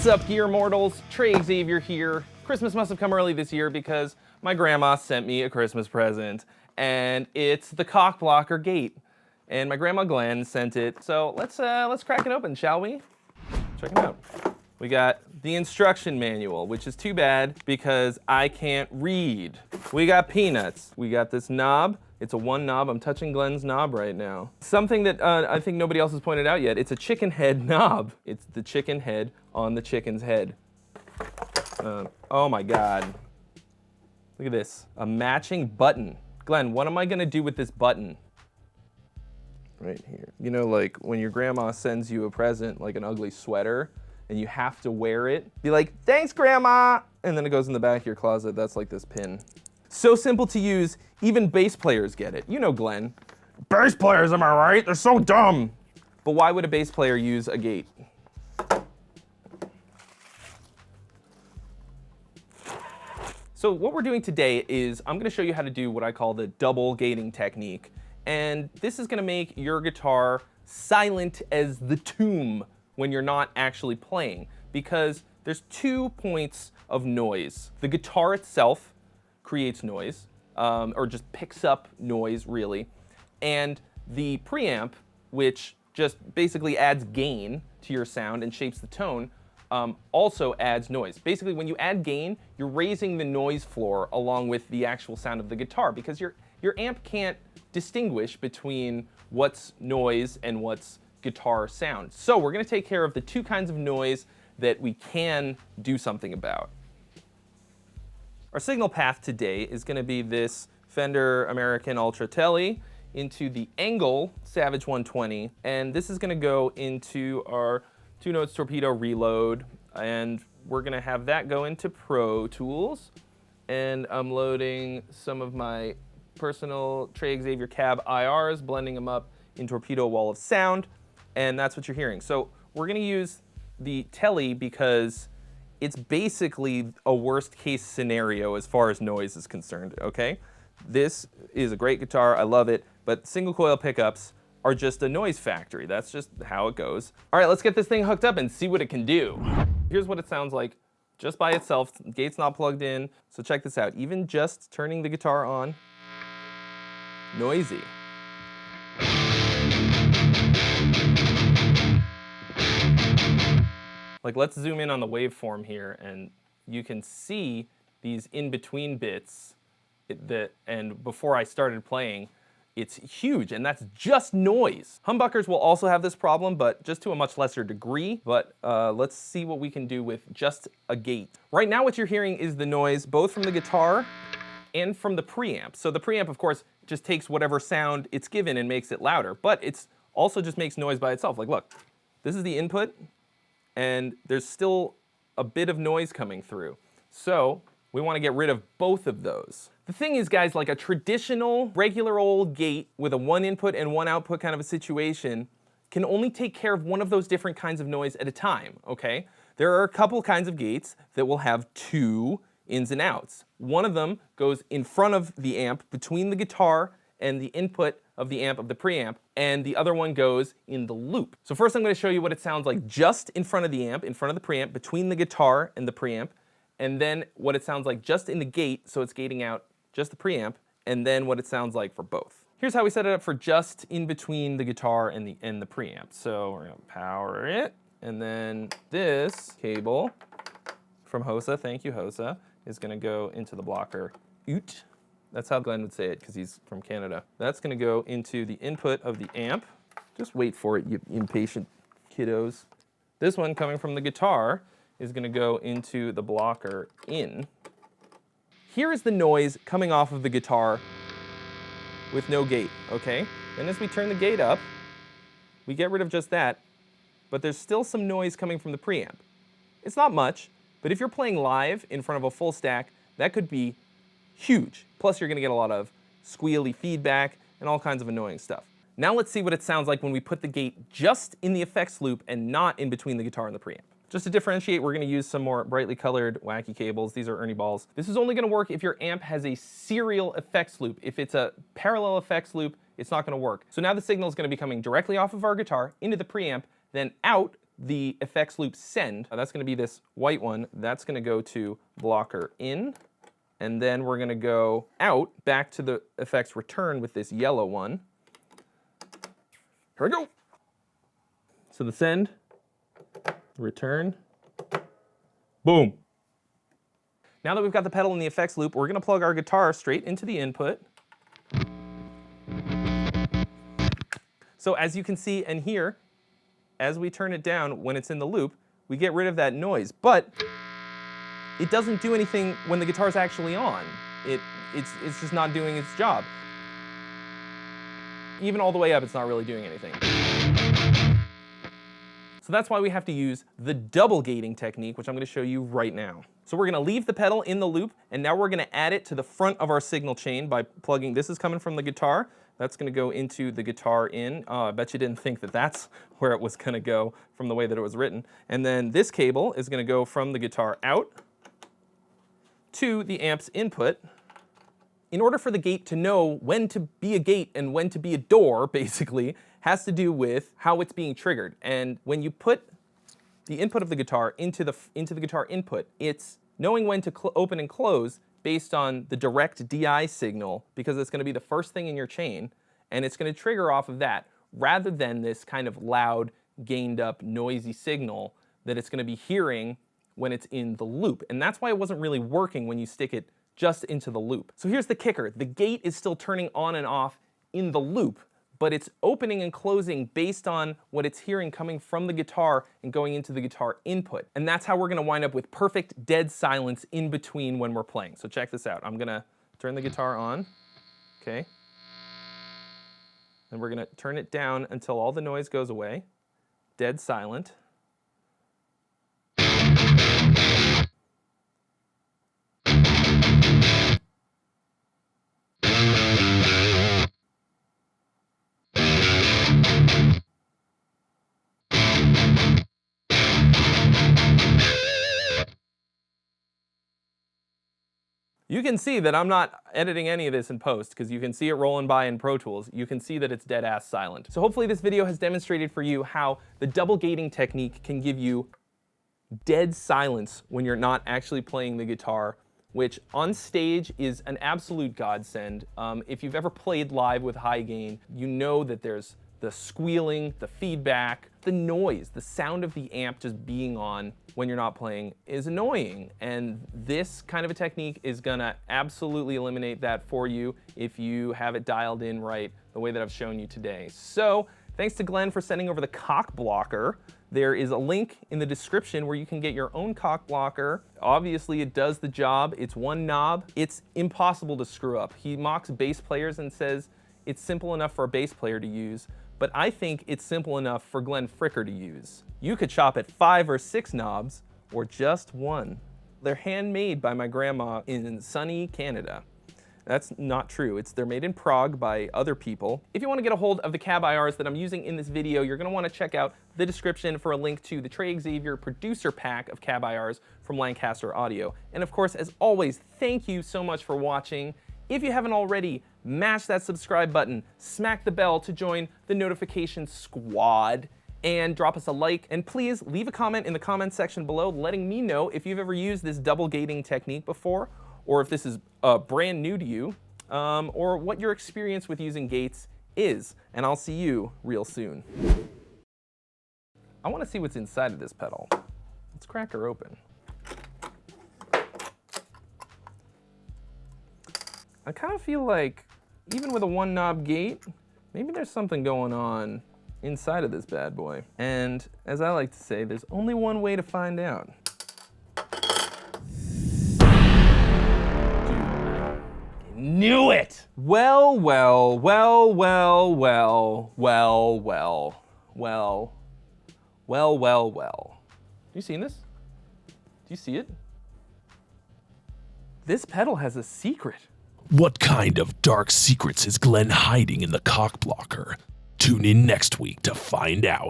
What's up, Gear Mortals? Trey Xavier here. Christmas must have come early this year because my grandma sent me a Christmas present, and it's the cock blocker gate. And my grandma Glenn sent it, so let's crack it open, shall we? Check it out. We got the instruction manual, which is too bad because I can't read. We got peanuts. We got this knob. It's a one knob. I'm touching Glenn's knob right now. Something that I think nobody else has pointed out yet. It's a chicken head knob. It's the chicken head on the chicken's head. Oh my God. Look at this. A matching button. Glenn, what am I gonna do with this button? Right here. You know, like when your grandma sends you a present, like an ugly sweater, and you have to wear it, be like, thanks, Grandma! And then it goes in the back of your closet. That's like this pin. So simple to use, even bass players get it. You know Glenn. Bass players, am I right? They're so dumb. But why would a bass player use a gate? So what we're doing today is I'm gonna show you how to do what I call the double gating technique. And this is gonna make your guitar silent as the tomb when you're not actually playing, because there's 2 points of noise. The guitar itself creates noise, or just picks up noise really, and the preamp, which just basically adds gain to your sound and shapes the tone, also adds noise. Basically, when you add gain, you're raising the noise floor along with the actual sound of the guitar, because your amp can't distinguish between what's noise and what's guitar sound. So we're gonna take care of the 2 kinds of noise that we can do something about. Our signal path today is gonna be this Fender American Ultra Tele into the Angle Savage 120, and this is gonna go into our 2 Notes Torpedo Reload, and we're gonna have that go into Pro Tools, and I'm loading some of my personal Trey Xavier cab IRs, blending them up in Torpedo Wall of Sound, and that's what you're hearing. So we're gonna use the Tele because it's basically a worst case scenario as far as noise is concerned, okay? This is a great guitar, I love it, but single coil pickups are just a noise factory. That's just how it goes. All right, let's get this thing hooked up and see what it can do. Here's what it sounds like just by itself. Gate's not plugged in, so check this out. Even just turning the guitar on, noisy. Like, let's zoom in on the waveform here, and you can see these in-between bits and before I started playing, it's huge, and that's just noise. Humbuckers will also have this problem, but just to a much lesser degree. But let's see what we can do with just a gate. Right now what you're hearing is the noise both from the guitar and from the preamp. So the preamp, of course, just takes whatever sound it's given and makes it louder, but it's also just makes noise by itself. Like, look, this is the input, and there's still a bit of noise coming through. So we want to get rid of both of those. The thing is, guys, like a traditional, regular old gate with a 1 input and 1 output kind of a situation can only take care of one of those different kinds of noise at a time, okay? There are a couple kinds of gates that will have 2 ins and outs. One of them goes in front of the amp between the guitar and the input of the amp of the preamp, and the other one goes in the loop. So first I'm going to show you what it sounds like just in front of the amp, in front of the preamp, between the guitar and the preamp, and then what it sounds like just in the gate, so it's gating out just the preamp, and then what it sounds like for both. Here's how we set it up for just in between the guitar and the preamp. So we're going to power it, and then this cable from Hosa, thank you Hosa, is going to go into the blocker. Oot. That's how Glenn would say it because he's from Canada. That's gonna go into the input of the amp. Just wait for it, you impatient kiddos. This one coming from the guitar is gonna go into the blocker in. Here is the noise coming off of the guitar with no gate, okay? And as we turn the gate up, we get rid of just that, but there's still some noise coming from the preamp. It's not much, but if you're playing live in front of a full stack, that could be huge. Plus you're gonna get a lot of squealy feedback and all kinds of annoying stuff. Now let's see what it sounds like when we put the gate just in the effects loop and not in between the guitar and the preamp. Just to differentiate, we're gonna use some more brightly colored wacky cables. These are Ernie balls. This is only gonna work if your amp has a serial effects loop. If it's a parallel effects loop, it's not gonna work. So now the signal is gonna be coming directly off of our guitar into the preamp, then out the effects loop send, that's gonna be this white one, that's gonna go to blocker in, and then we're gonna go out back to the effects return with this yellow one. Here we go. So the send, return, boom. Now that we've got the pedal in the effects loop, we're gonna plug our guitar straight into the input. So as you can see and hear, as we turn it down when it's in the loop, we get rid of that noise, but it doesn't do anything when the guitar's actually on. It's just not doing its job. Even all the way up, it's not really doing anything. So that's why we have to use the double gating technique, which I'm gonna show you right now. So we're gonna leave the pedal in the loop, and now we're gonna add it to the front of our signal chain by plugging, this is coming from the guitar, that's gonna go into the guitar in. I bet you didn't think that that's where it was gonna go from the way that it was written. And then this cable is gonna go from the guitar out to the amp's input. In order for the gate to know when to be a gate and when to be a door, basically, has to do with how it's being triggered. And when you put the input of the guitar into the guitar input, it's knowing when to open and close based on the direct DI signal, because it's gonna be the first thing in your chain, and it's gonna trigger off of that, rather than this kind of loud, gained up, noisy signal that it's gonna be hearing when it's in the loop. And that's why it wasn't really working when you stick it just into the loop. So here's the kicker. The gate is still turning on and off in the loop, but it's opening and closing based on what it's hearing coming from the guitar and going into the guitar input. And that's how we're gonna wind up with perfect dead silence in between when we're playing. So check this out. I'm gonna turn the guitar on, okay? And we're gonna turn it down until all the noise goes away. Dead silent. You can see that I'm not editing any of this in post, because you can see it rolling by in Pro Tools. You can see that it's dead ass silent. So hopefully this video has demonstrated for you how the double gating technique can give you dead silence when you're not actually playing the guitar, which on stage is an absolute godsend. If you've ever played live with high gain, you know that there's the squealing, the feedback, the noise, the sound of the amp just being on when you're not playing is annoying. And this kind of a technique is gonna absolutely eliminate that for you if you have it dialed in right the way that I've shown you today. So thanks to Glenn for sending over the cock blocker. There is a link in the description where you can get your own cock blocker. Obviously it does the job. It's one knob. It's impossible to screw up. He mocks bass players and says it's simple enough for a bass player to use, but I think it's simple enough for Glenn Fricker to use. You could shop at 5 or 6 knobs or just one. They're handmade by my grandma in sunny Canada. That's not true. They're made in Prague by other people. If you want to get a hold of the cab IRs that I'm using in this video, you're going to want to check out the description for a link to the Trey Xavier producer pack of cab IRs from Lancaster Audio. And of course, as always, thank you so much for watching. If you haven't already, mash that subscribe button, smack the bell to join the notification squad, and drop us a like. And please leave a comment in the comments section below letting me know if you've ever used this double gating technique before, or if this is brand new to you, or what your experience with using gates is. And I'll see you real soon. I want to see what's inside of this pedal. Let's crack her open. I kind of feel like, even with a one knob gate, maybe there's something going on inside of this bad boy. And as I like to say, there's only one way to find out. Knew it! Well. You seen this? Do you see it? This pedal has a secret. What kind of dark secrets is Glenn hiding in the cock blocker? Tune in next week to find out.